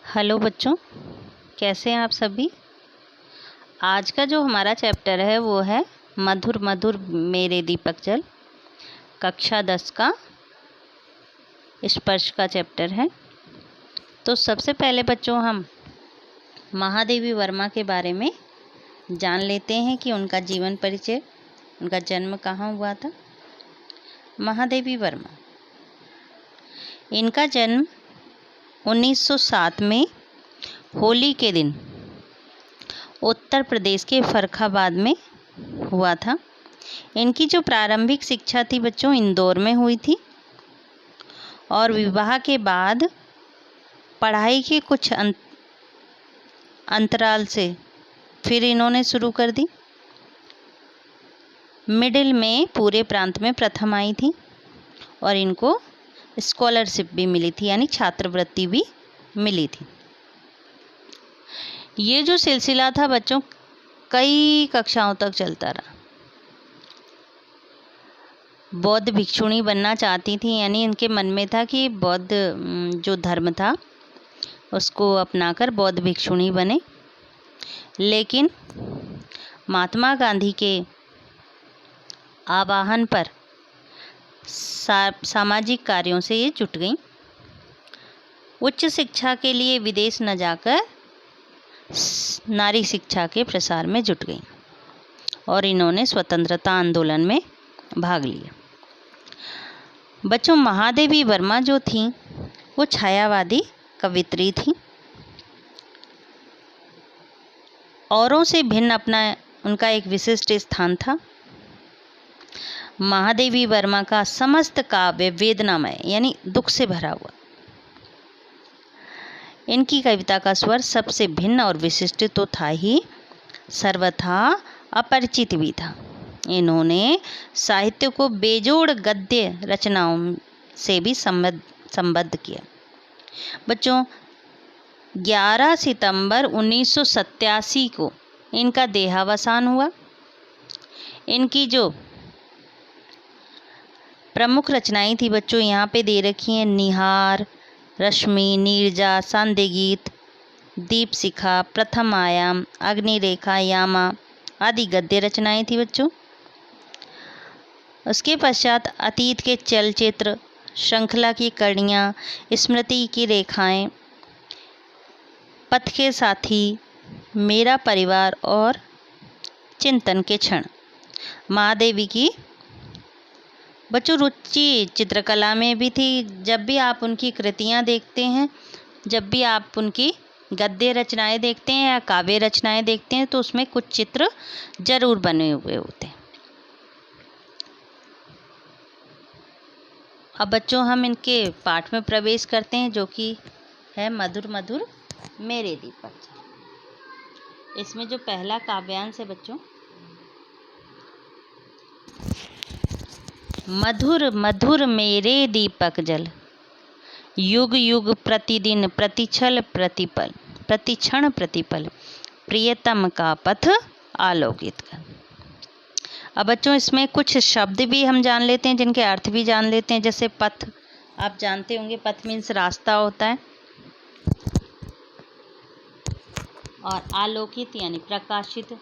Hello बच्चों, कैसे हैं आप सभी। आज का जो हमारा चैप्टर है वो है मधुर मधुर मेरे दीपक जल, कक्षा 10 का स्पर्श का चैप्टर है। तो सबसे पहले बच्चों हम महादेवी वर्मा के बारे में जान लेते हैं कि उनका जीवन परिचय, उनका जन्म कहाँ हुआ था। महादेवी वर्मा, इनका जन्म 1907 में होली के दिन उत्तर प्रदेश के फर्रुखाबाद में हुआ था। इनकी जो प्रारंभिक शिक्षा थी बच्चों इंदौर में हुई थी और विवाह के बाद पढ़ाई के कुछ अंतराल से फिर इन्होंने शुरू कर दी। मिडिल में पूरे प्रांत में प्रथम आई थी और इनको स्कॉलरशिप भी मिली थी, यानी छात्रवृत्ति भी मिली थी। ये जो सिलसिला था बच्चों कई कक्षाओं तक चलता रहा। बौद्ध भिक्षुणी बनना चाहती थी, यानी इनके मन में था कि बौद्ध जो धर्म था उसको अपनाकर बौद्ध भिक्षुणी बने, लेकिन महात्मा गांधी के आह्वान पर सामाजिक कार्यों से ये जुट गईं। उच्च शिक्षा के लिए विदेश न जाकर नारी शिक्षा के प्रसार में जुट गईं और इन्होंने स्वतंत्रता आंदोलन में भाग लिया। बच्चों, महादेवी वर्मा जो थी वो छायावादी कवित्री थी। औरों से भिन्न अपना उनका एक विशिष्ट स्थान था। महादेवी वर्मा का समस्त काव्य वेदनामय यानी दुख से भरा हुआ। इनकी कविता का स्वर सबसे भिन्न और विशिष्ट तो था ही, सर्वथा अपरिचित भी था। इन्होंने साहित्य को बेजोड़ गद्य रचनाओं से भी संबद्ध किया। बच्चों, 11 सितंबर 1987 को इनका देहावसान हुआ। इनकी जो प्रमुख रचनाएं थी बच्चों यहाँ पे दे रखी हैं। निहार, रश्मि, नीरजा, सांध्यगीत, दीपशिखा, प्रथम आयाम, अग्निरेखा, यामा आदि गद्य रचनाएं थी बच्चों। उसके पश्चात अतीत के चलचित्र, श्रृंखला की कड़ियाँ, स्मृति की रेखाएं, पथ के साथी, मेरा परिवार और चिंतन के क्षण। महादेवी की बच्चों रुचि चित्रकला में भी थी। जब भी आप उनकी कृतियाँ देखते हैं, जब भी आप उनकी गद्य रचनाएं देखते हैं या काव्य रचनाएं देखते हैं तो उसमें कुछ चित्र जरूर बने हुए होते हैं। अब बच्चों हम इनके पाठ में प्रवेश करते हैं, जो कि है मधुर मधुर मेरे दीपक। इसमें जो पहला काव्यांश है बच्चों, मधुर मधुर मेरे दीपक जल, युग युग प्रतिदिन प्रतिछल प्रतिपल, प्रतिक्षण प्रतिपल, प्रियतम का पथ आलोकित कर। अब बच्चों इसमें कुछ शब्द भी हम जान लेते हैं, जिनके अर्थ भी जान लेते हैं। जैसे पथ, आप जानते होंगे पथ मीन्स रास्ता होता है, और आलोकित यानी प्रकाशित,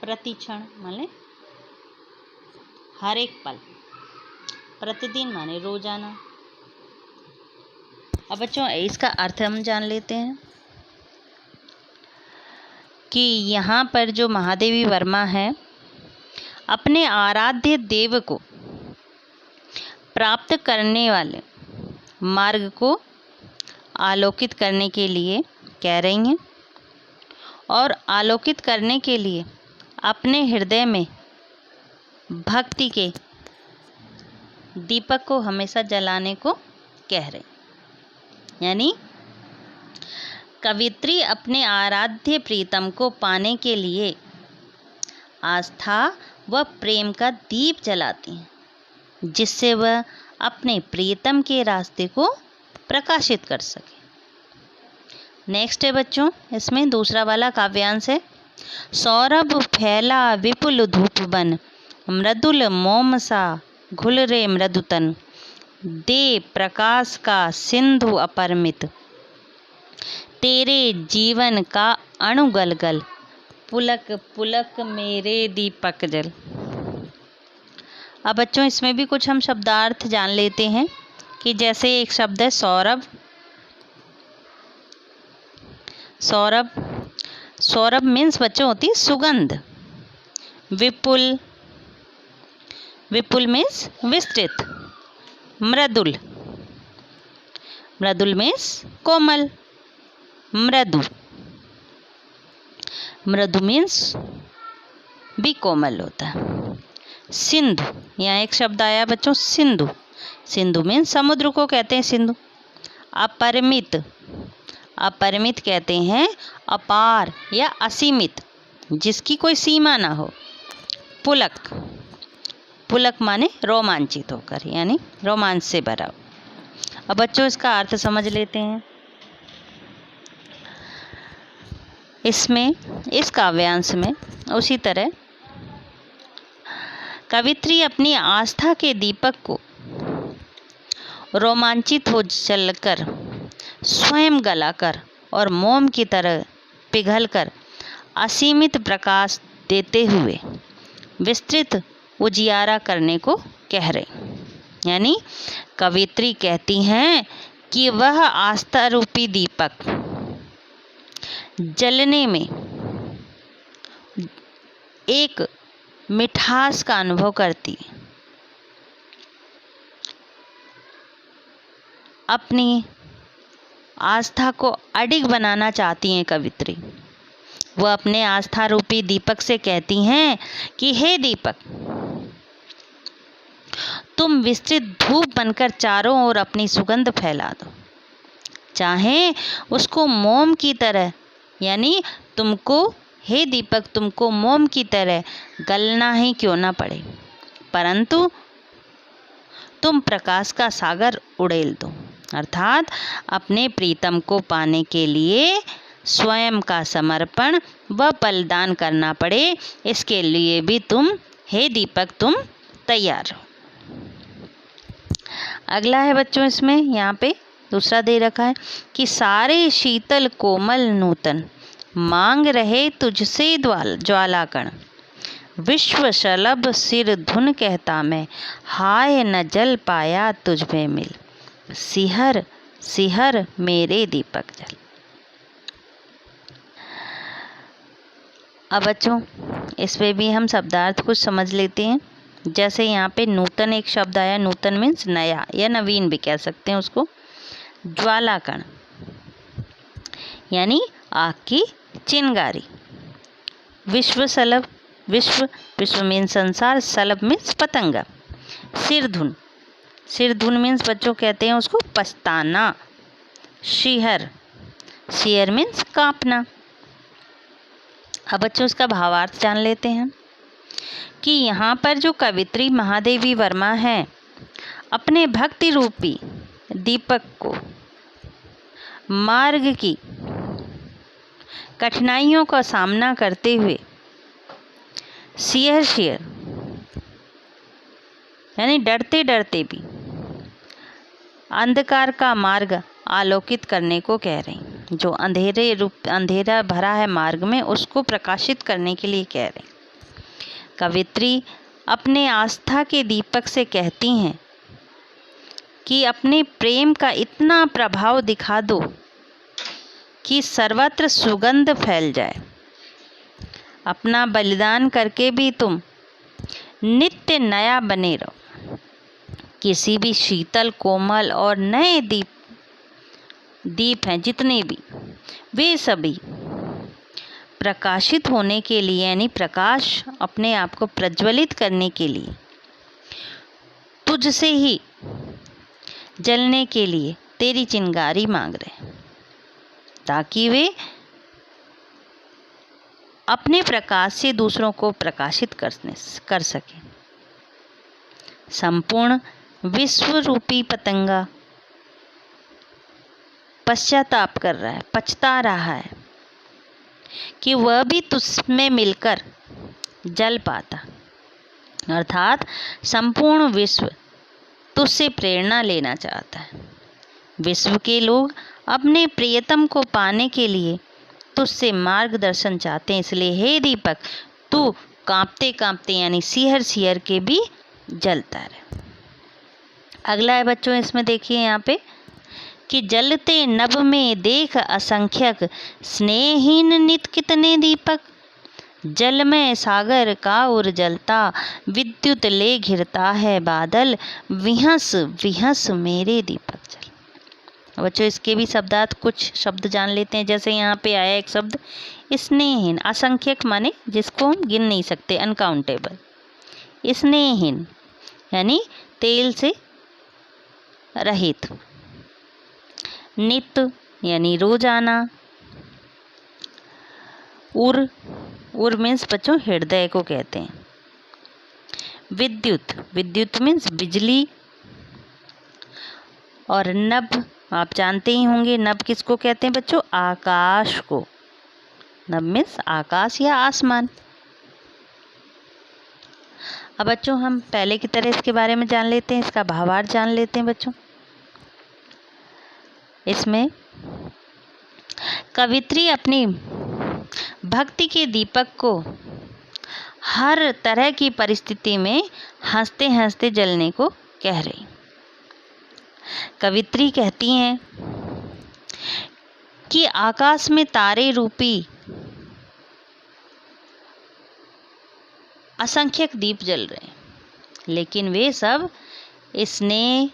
प्रतिक्षण माने हर एक पल, प्रतिदिन माने रोजाना। अब बच्चों इसका अर्थ हम जान लेते हैं कि यहाँ पर जो महादेवी वर्मा है अपने आराध्य देव को प्राप्त करने वाले मार्ग को आलोकित करने के लिए कह रही हैं, और आलोकित करने के लिए अपने हृदय में भक्ति के दीपक को हमेशा जलाने को कह रही। यानी कवित्री अपने आराध्य प्रीतम को पाने के लिए आस्था व प्रेम का दीप जलाती हैं, जिससे वह अपने प्रीतम के रास्ते को प्रकाशित कर सके। नेक्स्ट है बच्चों, इसमें दूसरा वाला काव्यांश है। सौरभ फैला विपुल धूप बन, मृदुल मोम सा घुल रे मृदुतन, दे प्रकाश का सिंधु अपरमित, तेरे जीवन का अणु गल गल, पुलक पुलक मेरे दीपक जल। अब बच्चों इसमें भी कुछ हम शब्दार्थ जान लेते हैं कि जैसे एक शब्द है सौरभ। सौरभ, सौरभ मीन्स बच्चों होती है सुगंध। विपुल, विपुल मीन्स विस्तृत। मृदुल, मृदुल मीन्स कोमल। मृदु, मृदु मीन्स भी कोमल होता है। सिंधु, यहाँ एक शब्द आया बच्चों सिंधु। सिंधु मीन्स समुद्र को कहते हैं सिंधु। अपरिमित, अपरिमित कहते हैं अपार या असीमित, जिसकी कोई सीमा ना हो। पुलक, पुलक माने रोमांचित होकर, यानी रोमांच से भरा। अब बच्चों इसका अर्थ समझ लेते हैं। इसमें इस काव्यांश में उसी तरह कवित्री अपनी आस्था के दीपक को रोमांचित हो जलकर, स्वयं गलाकर और मोम की तरह पिघलकर असीमित प्रकाश देते हुए विस्तृत उजियारा करने को कह रहे। यानी कवित्री कहती हैं कि वह आस्था रूपी दीपक जलने में एक मिठास का अनुभव करती, अपनी आस्था को अडिग बनाना चाहती हैं कवित्री। वह अपने आस्था रूपी दीपक से कहती हैं कि हे दीपक, तुम विस्तृत धूप बनकर चारों ओर अपनी सुगंध फैला दो। चाहे उसको मोम की तरह, यानी तुमको हे दीपक तुमको मोम की तरह गलना ही क्यों ना पड़े, परंतु तुम प्रकाश का सागर उड़ेल दो। अर्थात अपने प्रीतम को पाने के लिए स्वयं का समर्पण व बलिदान करना पड़े, इसके लिए भी तुम हे दीपक तुम तैयार हो। अगला है बच्चों इसमें यहाँ पे दूसरा दे रखा है कि सारे शीतल कोमल नूतन मांग रहे तुझसे ज्वालाकण, विश्व शलभ सिर धुन कहता मैं, हाय न जल पाया तुझ में मिल, सिहर सिहर मेरे दीपक जल। अब बच्चों इस पे भी हम शब्दार्थ कुछ समझ लेते हैं। जैसे यहाँ पे नूतन एक शब्द आया, नूतन मीन्स नया या नवीन भी कह सकते हैं उसको। ज्वालाकण यानी आग की चिंगारी। विश्व शलभ, विश्व, विश्व मीन्स संसार, शलभ मीन्स पतंगा। सिरधुन, सिरधुन मीन्स बच्चों कहते हैं उसको पछताना। शिहर, शिहर मीन्स कांपना। अब बच्चों इसका भावार्थ जान लेते हैं कि यहाँ पर जो कवित्री महादेवी वर्मा है, अपने भक्ति रूपी दीपक को मार्ग की कठिनाइयों का सामना करते हुए शिहर शिहर यानी डरते डरते भी अंधकार का मार्ग आलोकित करने को कह रहे हैं। जो अंधेरा भरा है मार्ग में, उसको प्रकाशित करने के लिए कह रहे हैं। कवित्री अपने आस्था के दीपक से कहती हैं कि अपने प्रेम का इतना प्रभाव दिखा दो कि सर्वत्र सुगंध फैल जाए। अपना बलिदान करके भी तुम नित्य नया बने रहो। किसी भी शीतल कोमल और नए दीप हैं जितने भी, वे सभी प्रकाशित होने के लिए, यानी प्रकाश अपने आप को प्रज्वलित करने के लिए, तुझसे ही जलने के लिए तेरी चिंगारी मांग रहे, ताकि वे अपने प्रकाश से दूसरों को प्रकाशित कर सकें। संपूर्ण विश्व रूपी पतंगा पश्चाताप कर रहा है, पछता रहा है कि वह भी तुझमें मिलकर जल पाता। अर्थात संपूर्ण विश्व तुझसे प्रेरणा लेना चाहता है। विश्व के लोग अपने प्रियतम को पाने के लिए तुझसे मार्गदर्शन चाहते हैं। इसलिए हे दीपक, तू कांपते कांपते यानी सिहर सिहर के भी जलता रहे। अगला है बच्चों, इसमें देखिए यहाँ पे कि जलते नभ में देख असंख्यक, स्नेहहीन नित कितने दीपक। जल में सागर का उर जलता, विद्युत ले घिरता है बादल, विहस विहस मेरे दीपक जल। बच्चों इसके भी शब्दार्थ कुछ शब्द जान लेते हैं। जैसे यहाँ पे आया एक शब्द स्नेहहीन, असंख्यक माने जिसको हम गिन नहीं सकते, अनकाउंटेबल। स्नेहहीन यानी तेल से रहित। नित यानी रोजाना। उर, उर मीन्स बच्चों हृदय को कहते हैं। विद्युत, विद्युत मीन्स बिजली। और नभ, आप जानते ही होंगे नभ किसको कहते हैं बच्चों, आकाश को। नभ मीन्स आकाश या आसमान। अब बच्चों हम पहले की तरह इसके बारे में जान लेते हैं, इसका भावार्थ जान लेते हैं बच्चों। इसमें कवित्री अपनी भक्ति के दीपक को हर तरह की परिस्थिति में हंसते हंसते जलने को कह रही। कवित्री कहती हैं कि आकाश में तारे रूपी असंख्यक दीप जल रहे हैं, लेकिन वे सब स्नेह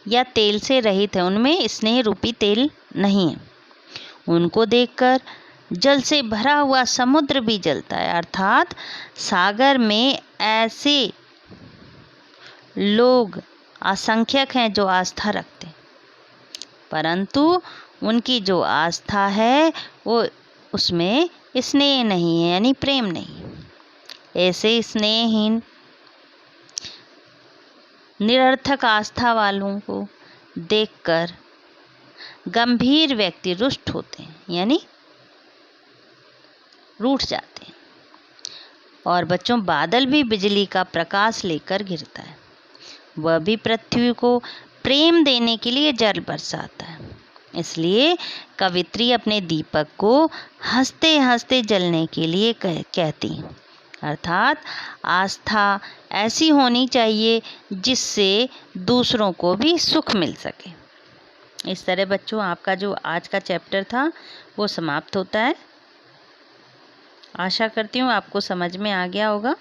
या तेल से रहित है, उनमें स्नेह रूपी तेल नहीं है। उनको देखकर जल से भरा हुआ समुद्र भी जलता है। अर्थात सागर में ऐसे लोग असंख्यक हैं जो आस्था रखते हैं, परंतु उनकी जो आस्था है वो उसमें स्नेह नहीं है, यानी प्रेम नहीं। ऐसे स्नेहहीन निरर्थक आस्था वालों को देखकर गंभीर व्यक्ति रुष्ट होते हैं, यानी रूठ जाते हैं। और बच्चों बादल भी बिजली का प्रकाश लेकर गिरता है, वह भी पृथ्वी को प्रेम देने के लिए जल बरसाता है। इसलिए कवित्री अपने दीपक को हंसते हंसते जलने के लिए कहती हैं। अर्थात आस्था ऐसी होनी चाहिए जिससे दूसरों को भी सुख मिल सके। इस तरह बच्चों आपका जो आज का चैप्टर था वो समाप्त होता है। आशा करती हूँ आपको समझ में आ गया होगा।